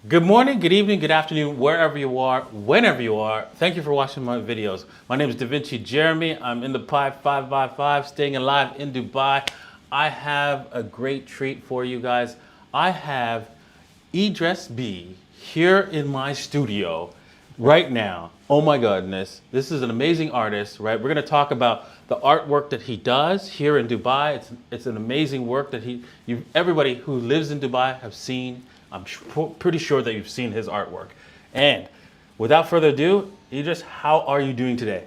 Good morning, good evening, good afternoon, wherever you are, whenever you are. Thank you for watching my videos. My name is Da Vinci Jeremy. I'm in the Pi 5x5, staying alive in Dubai. I have a great treat for you guys. I have Idriss B here in my studio right now. Oh my goodness, this is an amazing artist, right? We're gonna talk about the artwork that he does here in Dubai. It's an amazing work that everybody who lives in Dubai have seen. I'm pretty sure that you've seen his artwork. And without further ado, Idriss, how are you doing today?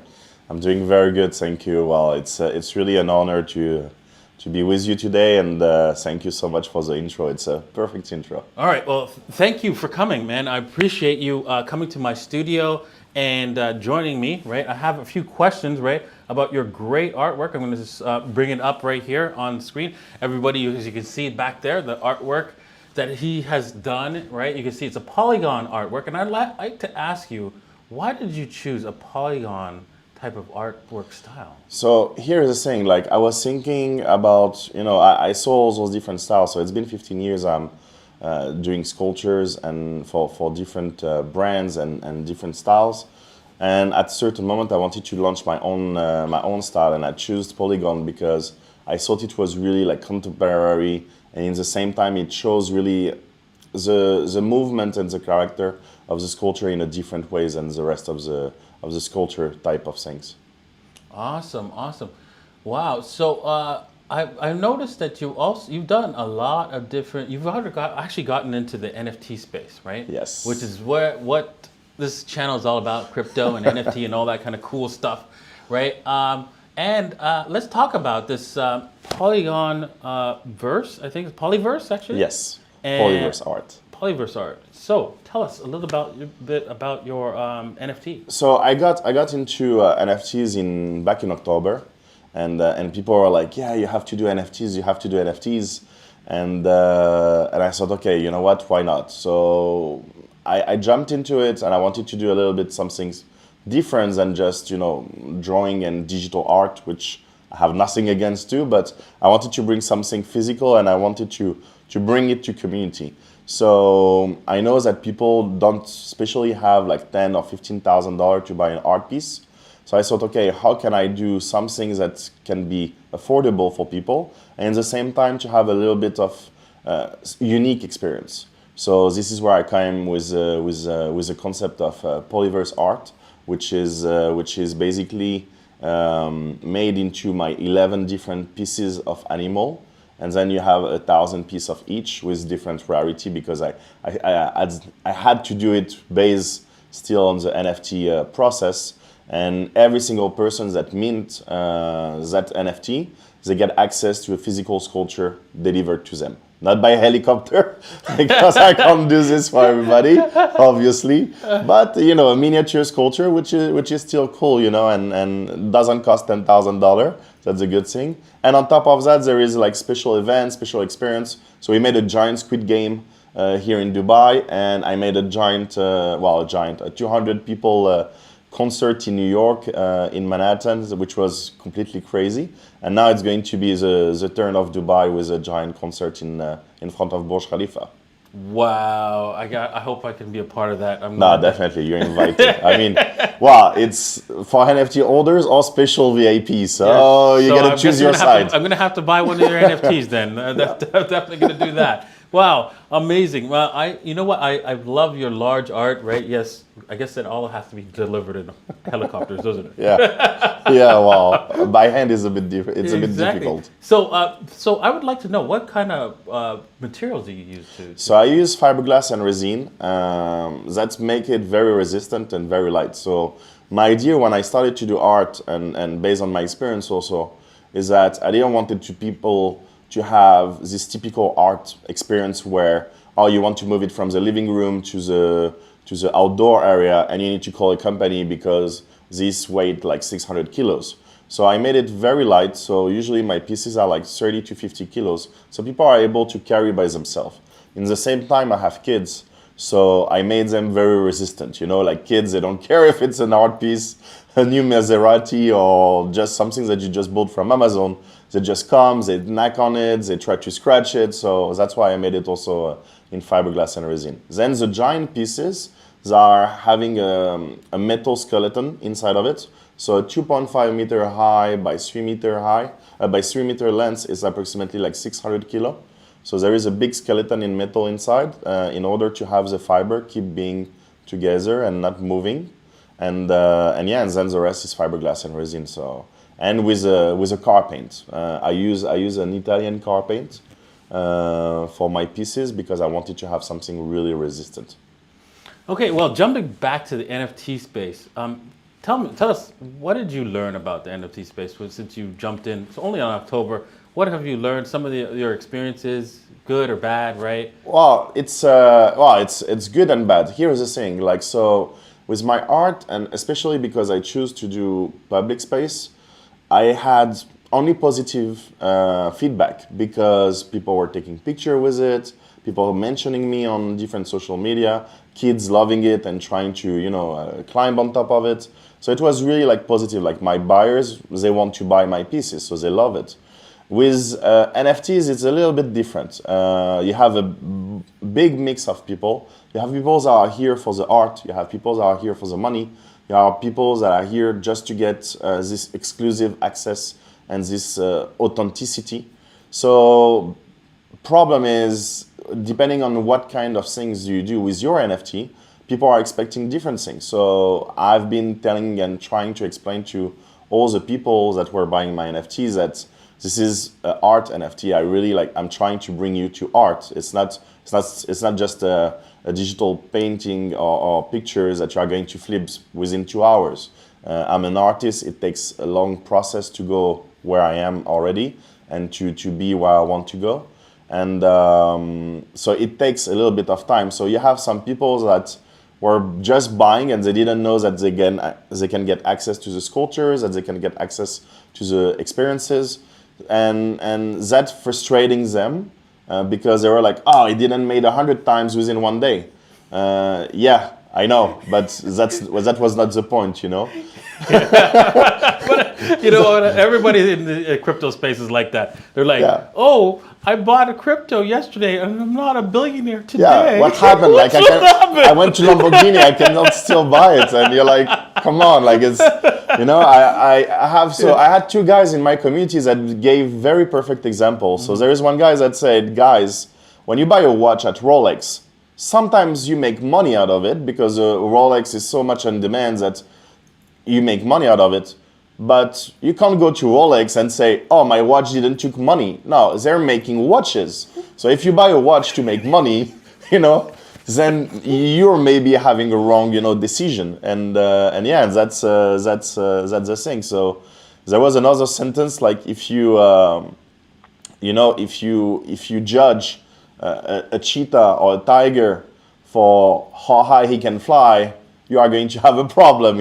I'm doing very good, thank you. Well, it's really an honor to be with you today, and thank you so much for the intro. It's a perfect intro. All right, well, thank you for coming, man. I appreciate you coming to my studio and joining me, right? I have a few questions, right, about your great artwork. I'm going to just bring it up right here on screen. Everybody, as you can see back there, the artwork that he has done, right? You can see it's a polygon artwork. And I'd like to ask you, why did you choose a polygon type of artwork style? So here's the thing, like I was thinking about, I saw all those different styles. So it's been 15 years I'm doing sculptures and for different brands and different styles. And at a certain moment I wanted to launch my own style, and I chose polygon because I thought it was really like contemporary, and in the same time it shows really the movement and the character of the sculpture in a different ways than the rest of the sculpture type of things. Awesome, awesome. Wow. So I noticed that you've done a lot of different. You've actually gotten into the NFT space, right? Yes. Which is what this channel is all about: crypto and NFT and all that kind of cool stuff, right? And let's talk about this polygon verse. I think it's polyverse, actually. Yes. And Polyverse art. Polyverse art. So tell us a little bit about your NFT. So I got into NFTs back in October, and people were like, yeah, you have to do NFTs, you have to do NFTs, and I thought, okay, you know what, why not? So I jumped into it, and I wanted to do a little bit something different than just drawing and digital art, which I have nothing against too, but I wanted to bring something physical, and I wanted to bring it to community. So I know that people don't especially have like $10,000 or $15,000 to buy an art piece. So I thought, okay, how can I do something that can be affordable for people, and at the same time to have a little bit of unique experience. So this is where I came with the concept of polyverse art, which is basically made into my 11 different pieces of animal. And then you have 1,000 pieces of each with different rarity, because I had to do it based still on the NFT process. And every single person that mint that NFT, they get access to a physical sculpture delivered to them. Not by helicopter, because I can't do this for everybody, obviously. But a miniature sculpture, which is still cool, and doesn't cost $10,000. That's a good thing. And on top of that, there is like special events, special experience. So we made a giant Squid Game here in Dubai, and I made a 200 people concert in New York, in Manhattan, which was completely crazy. And now it's going to be the turn of Dubai with a giant concert in front of Burj Khalifa. Wow, I hope I can be a part of that. No, definitely, you're invited. I mean, wow, it's for NFT holders or special VIPs. So you gotta choose your side. I'm gonna have to buy one of your NFTs then. I'm definitely gonna do that. Wow, amazing. Well, you know what? I love your large art, right? Yes, I guess that all has to be delivered in helicopters, doesn't it? Yeah. Well, by hand is a bit different. It's a bit difficult. So I would like to know, what kind of materials do you use to? So I use fiberglass and resin. That make it very resistant and very light. So my idea when I started to do art, and based on my experience also, is that I didn't want people to have this typical art experience where, you want to move it from the living room to the outdoor area, and you need to call a company because this weighed like 600 kilos. So I made it very light. So usually my pieces are like 30 to 50 kilos. So people are able to carry by themselves. In the same time, I have kids. So I made them very resistant. Like kids, they don't care if it's an art piece, a new Maserati, or just something that you just bought from Amazon. They just come, they knack on it, they try to scratch it. So that's why I made it also in fiberglass and resin. Then the giant pieces, they are having a metal skeleton inside of it. So a 2.5 meter high by 3 meter high, by 3 meter length is approximately like 600 kilo. So there is a big skeleton in metal inside in order to have the fiber keep being together and not moving. And yeah, and then the rest is fiberglass and resin. So and with a car paint, I use an Italian car paint for my pieces because I wanted to have something really resistant. Okay, well, jumping back to the NFT space, tell us, what did you learn about the NFT space since you jumped in? It's only on October. What have you learned? Some of your experiences, good or bad, right? Well, it's good and bad. Here's the thing, like, so with my art, and especially because I choose to do public space, I had only positive feedback because people were taking picture with it, people mentioning me on different social media, kids loving it and trying to climb on top of it. So it was really like positive. Like my buyers, they want to buy my pieces, so they love it. With NFTs, it's a little bit different. You have a big mix of people. You have people that are here for the art. You have people that are here for the money. You have people that are here just to get this exclusive access and this authenticity. So problem is, depending on what kind of things you do with your NFT, people are expecting different things. So I've been telling and trying to explain to all the people that were buying my NFTs that this is art NFT. I'm trying to bring you to art. It's not just a digital painting or pictures that you are going to flip within 2 hours. I'm an artist. It takes a long process to go where I am already and to be where I want to go. And so it takes a little bit of time. So you have some people that were just buying and they didn't know that they can get access to the sculptures, that they can get access to the experiences. And that frustrating them because they were like, oh, it didn't made 100 times within 1 day. Yeah, I know, but that was not the point, But everybody in the crypto space is like that. They're like, Yeah. oh, I bought a crypto yesterday and I'm not a billionaire today. Yeah, what happened? Like I went to Lamborghini, I cannot still buy it, and you're like, come on, like it's, I had 2 guys in my community that gave very perfect examples. So there is one guy that said, guys, when you buy a watch at Rolex, sometimes you make money out of it because Rolex is so much on demand that you make money out of it. But you can't go to Rolex and say, oh, my watch didn't took money. No, they're making watches. So if you buy a watch to make money, then you're maybe having a wrong, decision. And yeah, that's the thing. So there was another sentence like if you, if you judge a cheetah or a tiger for how high he can fly, you are going to have a problem,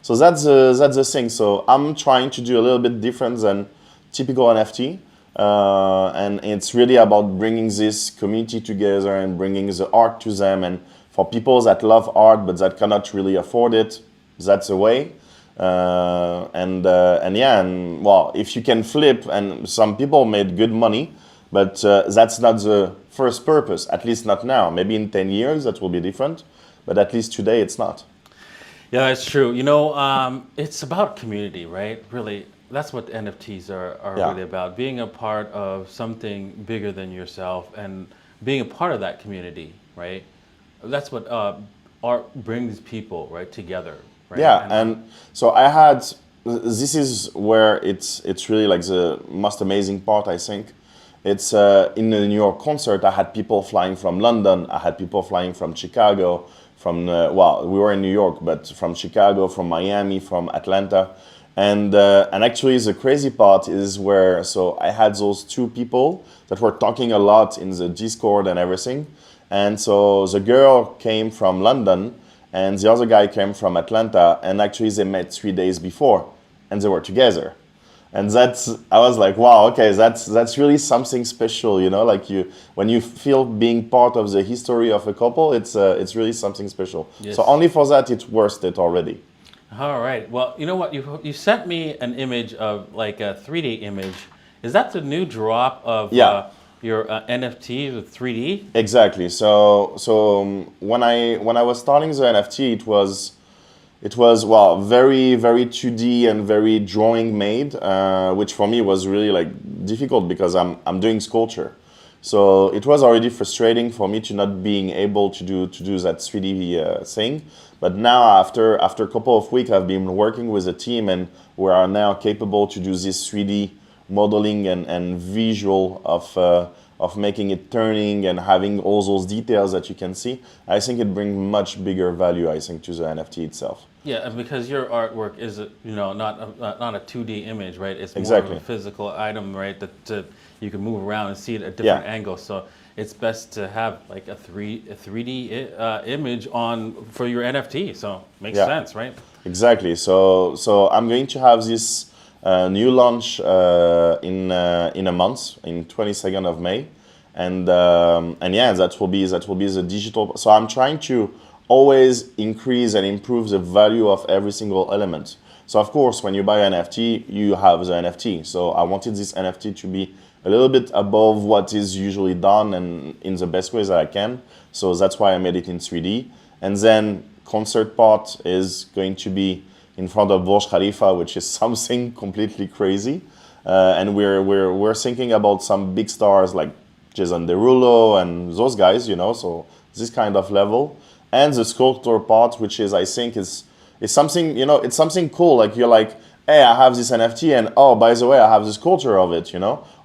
So that's the thing. So I'm trying to do a little bit different than typical NFT. And it's really about bringing this community together and bringing the art to them. And for people that love art but that cannot really afford it, that's a way. Well, if you can flip, and some people made good money, but that's not the first purpose, at least not now. Maybe in 10 years that will be different. But at least today, it's not. Yeah, it's true. It's about community, right? Really, that's what NFTs are really about. Being a part of something bigger than yourself and being a part of that community, right? That's what art brings people, right, together. Right? Yeah, and so this is where it's really like the most amazing part, I think. It's in the New York concert, I had people flying from London, I had people flying from Chicago, we were in New York, but from Chicago, from Miami, from Atlanta. And actually the crazy part is so I had those 2 people that were talking a lot in the Discord and everything. And so the girl came from London and the other guy came from Atlanta, and actually they met 3 days before and they were together. And I was like, wow, okay, that's really something special, you know, like when you feel being part of the history of a couple, it's really something special. Yes. So only for that, it's worth it already. All right. Well, you know what? You sent me an image of like a 3D image. Is that the new drop of your NFT with 3D? Exactly. So when I was starting the NFT, it was well very 2D and very drawing made, which for me was really like difficult because I'm doing sculpture. So it was already frustrating for me to not being able to do that 3D thing. But now after a couple of weeks, I've been working with a team, and we are now capable to do this 3D modeling and visual of making it turning and having all those details that you can see. I think it brings much bigger value, I think, to the NFT itself. Yeah, and because your artwork is, not a 2D image, right? It's more Exactly. of a physical item, right? That you can move around and see it at different angles. So it's best to have like a 3D image for your NFT. So makes sense, right? Exactly. So I'm going to have this new launch in a month, in 22nd of May, and yeah, that will be the digital. So I'm trying to always increase and improve the value of every single element. So of course, when you buy an NFT, you have the NFT. So I wanted this NFT to be a little bit above what is usually done and in the best ways that I can. So that's why I made it in 3D. And then concert part is going to be in front of Burj Khalifa, which is something completely crazy. And we're thinking about some big stars like Jason Derulo and those guys, so this kind of level. And the sculptor part, which is, I think, is something, it's something cool. Like you're like, hey, I have this NFT, and oh, by the way, I have the sculpture of it,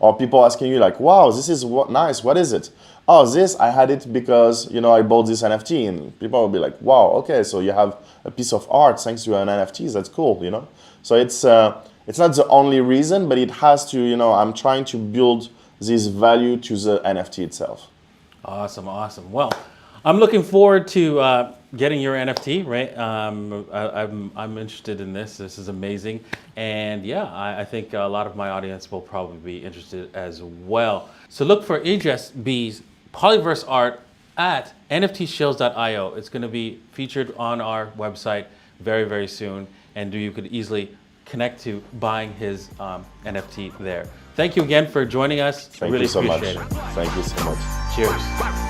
Or people asking you like, wow, this is nice. What is it? Oh, I had it because, I bought this NFT, and people will be like, wow, okay, so you have a piece of art thanks to an NFT. That's cool, So it's not the only reason, but it has to, I'm trying to build this value to the NFT itself. Awesome. Well, I'm looking forward to getting your NFT, right? I'm interested in this. This is amazing. And yeah, I think a lot of my audience will probably be interested as well. So look for Idriss B's Polyverse art at nftshills.io. It's going to be featured on our website very, very soon. And you could easily connect to buying his NFT there. Thank you again for joining us. Thank you so much. Thank you so much. Cheers.